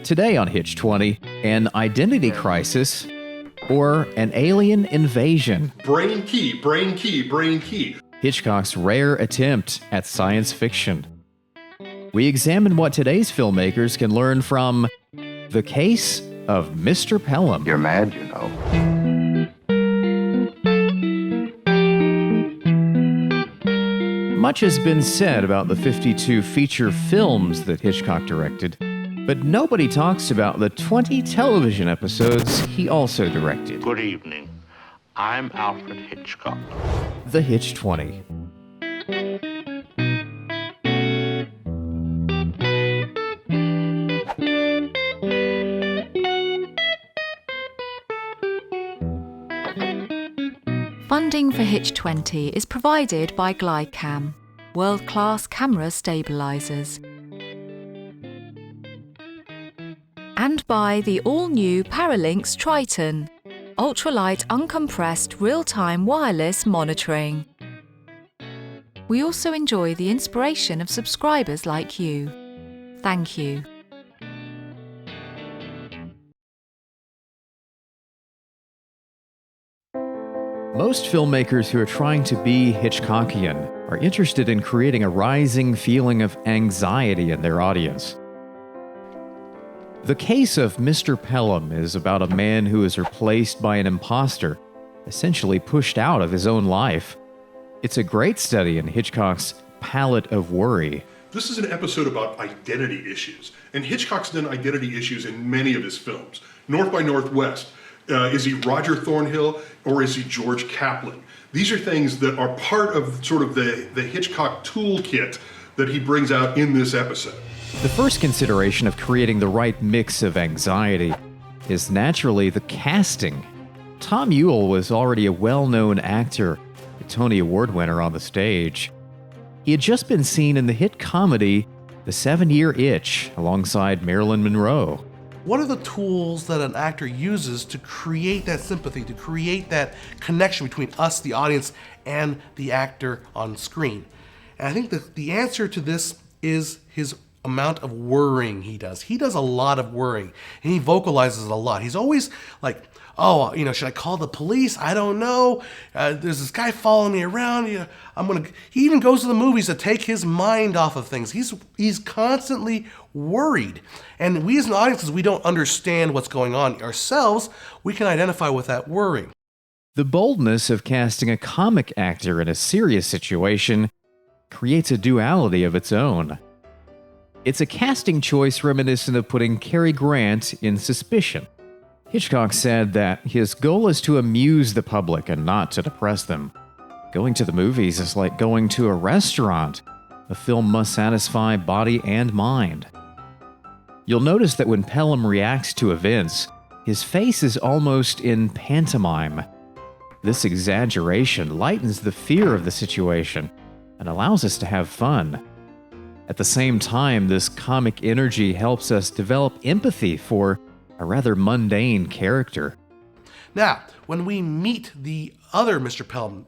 Today on Hitch20, an identity crisis or an alien invasion. Brain key, brain key, brain key. Hitchcock's rare attempt at science fiction. We examine what today's filmmakers can learn from The Case of Mr. Pelham. You're mad, you know. Much has been said about the 52 feature films that Hitchcock directed, but nobody talks about the 20 television episodes he also directed. Good evening. I'm Alfred Hitchcock. The Hitch20. Funding for Hitch20 is provided by GlideCam, world-class camera stabilizers, and by the all-new Paralinx Triton, ultralight uncompressed real-time wireless monitoring. We also enjoy the inspiration of subscribers like you. Thank you. Most filmmakers who are trying to be Hitchcockian are interested in creating a rising feeling of anxiety in their audience. The Case of Mr. Pelham is about a man who is replaced by an imposter, essentially pushed out of his own life. It's a great study in Hitchcock's palette of worry. This is an episode about identity issues, and Hitchcock's done identity issues in many of his films. North by Northwest. Is he Roger Thornhill or is he George Kaplan? These are things that are part of sort of the Hitchcock toolkit that he brings out in this episode. The first consideration of creating the right mix of anxiety is naturally the casting. Tom Ewell was already a well-known actor, a Tony Award winner on the stage. He had just been seen in the hit comedy The 7-Year Itch alongside Marilyn Monroe. What are the tools that an actor uses to create that sympathy, to create that connection between us, the audience, and the actor on screen? And I think the answer to this is his amount of worrying he does. He does a lot of worrying, and he vocalizes a lot. He's always like, oh, should I call the police? I don't know. There's this guy following me around. He even goes to the movies to take his mind off of things. He's constantly worried. And we as an audience, we don't understand what's going on ourselves, we can identify with that worrying. The boldness of casting a comic actor in a serious situation creates a duality of its own. It's a casting choice reminiscent of putting Cary Grant in Suspicion. Hitchcock said that his goal is to amuse the public and not to depress them. Going to the movies is like going to a restaurant. A film must satisfy body and mind. You'll notice that when Pelham reacts to events, his face is almost in pantomime. This exaggeration lightens the fear of the situation and allows us to have fun. At the same time, this comic energy helps us develop empathy for a rather mundane character. Now, when we meet the other Mr. Pelham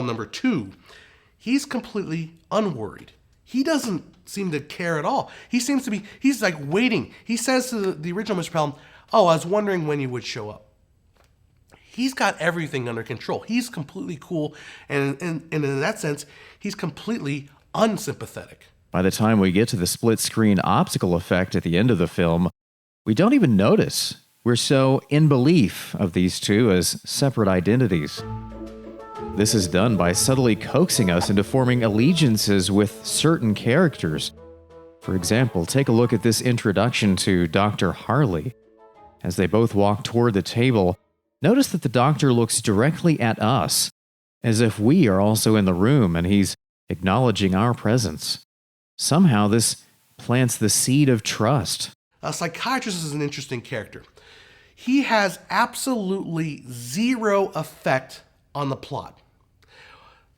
number 2, he's completely unworried. He doesn't seem to care at all. He's like waiting. He says to the original Mr. Pelham, oh, I was wondering when you would show up. He's got everything under control. He's completely cool, and in that sense, he's completely unsympathetic. By the time we get to the split-screen optical effect at the end of the film, we don't even notice. We're so in belief of these two as separate identities. This is done by subtly coaxing us into forming allegiances with certain characters. For example, take a look at this introduction to Dr. Harley. As they both walk toward the table, notice that the doctor looks directly at us, as if we are also in the room and he's acknowledging our presence. Somehow this plants the seed of trust. A psychiatrist is an interesting character. He has absolutely zero effect on the plot.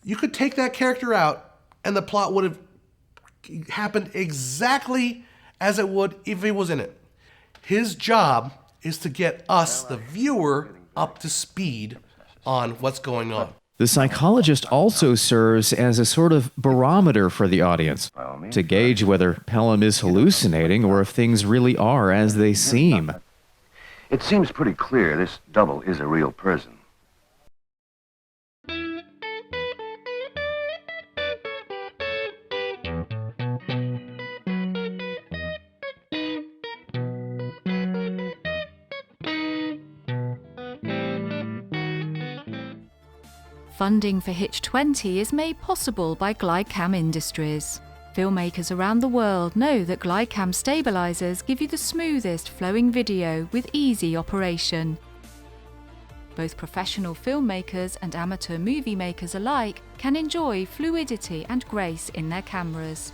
You could take that character out and the plot would have happened exactly as it would if he was in it. His job is to get us, the viewer, up to speed on what's going on. The psychologist also serves as a sort of barometer for the audience to gauge whether Pelham is hallucinating or if things really are as they seem. It seems pretty clear this double is a real person. Funding for Hitch20 is made possible by GlideCam Industries. Filmmakers around the world know that GlideCam stabilizers give you the smoothest flowing video with easy operation. Both professional filmmakers and amateur movie makers alike can enjoy fluidity and grace in their cameras.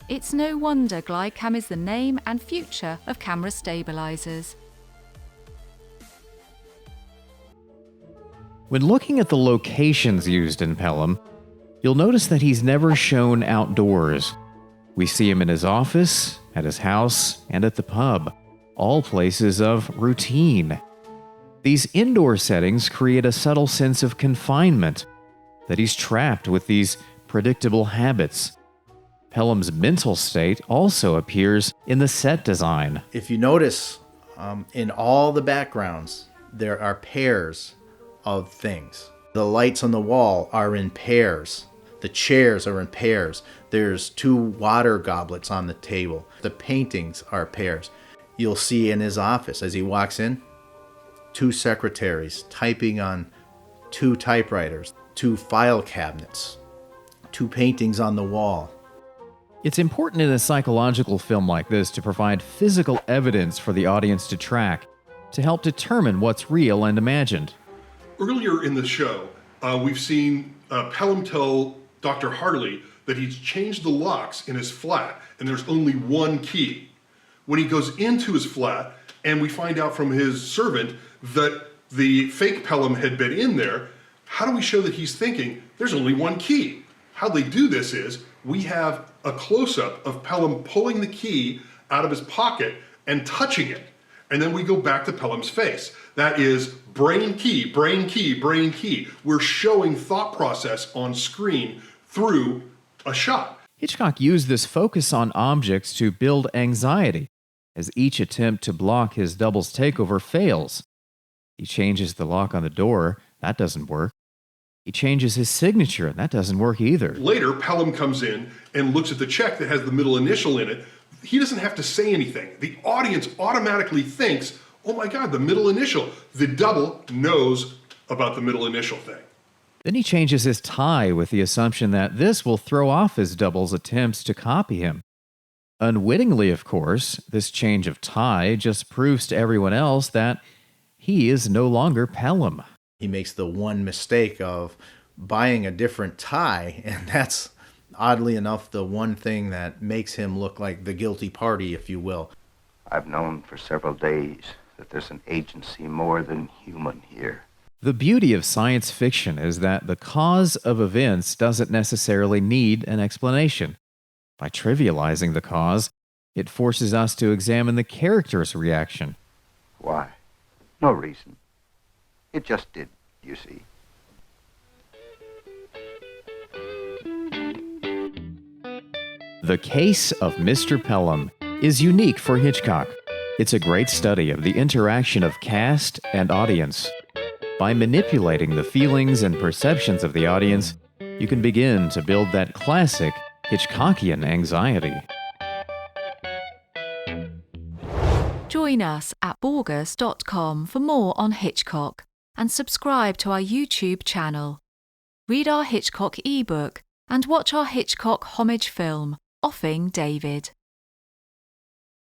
It's no wonder GlideCam is the name and future of camera stabilizers. When looking at the locations used in Pelham, you'll notice that he's never shown outdoors. We see him in his office, at his house, and at the pub, all places of routine. These indoor settings create a subtle sense of confinement, that he's trapped with these predictable habits. Pelham's mental state also appears in the set design. If you notice, in all the backgrounds, there are pairs of things. The lights on the wall are in pairs. The chairs are in pairs. There's 2 water goblets on the table. The paintings are pairs. You'll see in his office as he walks in, 2 secretaries typing on 2 typewriters, 2 file cabinets, 2 paintings on the wall. It's important in a psychological film like this to provide physical evidence for the audience to track, to help determine what's real and imagined. Earlier in the show, we've seen Pelham tell Dr. Hartley that he's changed the locks in his flat and there's only 1 key. When he goes into his flat and we find out from his servant that the fake Pelham had been in there, how do we show that he's thinking there's only 1 key? How they do this is we have a close-up of Pelham pulling the key out of his pocket and touching it. And then we go back to Pelham's face. That is brain key, brain key, brain key. We're showing thought process on screen through a shot. Hitchcock used this focus on objects to build anxiety, as each attempt to block his double's takeover fails. He changes the lock on the door, that doesn't work. He changes his signature, and that doesn't work either. Later, Pelham comes in and looks at the check that has the middle initial in it. He doesn't have to say anything. The audience automatically thinks, oh my God, the middle initial. The double knows about the middle initial thing. Then he changes his tie with the assumption that this will throw off his double's attempts to copy him. Unwittingly, of course, this change of tie just proves to everyone else that he is no longer Pelham. He makes the one mistake of buying a different tie, and that's, oddly enough, the one thing that makes him look like the guilty party, if you will. I've known for several days that there's an agency more than human here. The beauty of science fiction is that the cause of events doesn't necessarily need an explanation. By trivializing the cause, it forces us to examine the character's reaction. Why? No reason. It just did, you see. The Case of Mr. Pelham is unique for Hitchcock. It's a great study of the interaction of cast and audience. By manipulating the feelings and perceptions of the audience, you can begin to build that classic Hitchcockian anxiety. Join us at borgus.com for more on Hitchcock and subscribe to our YouTube channel. Read our Hitchcock ebook and watch our Hitchcock homage film, Offing David.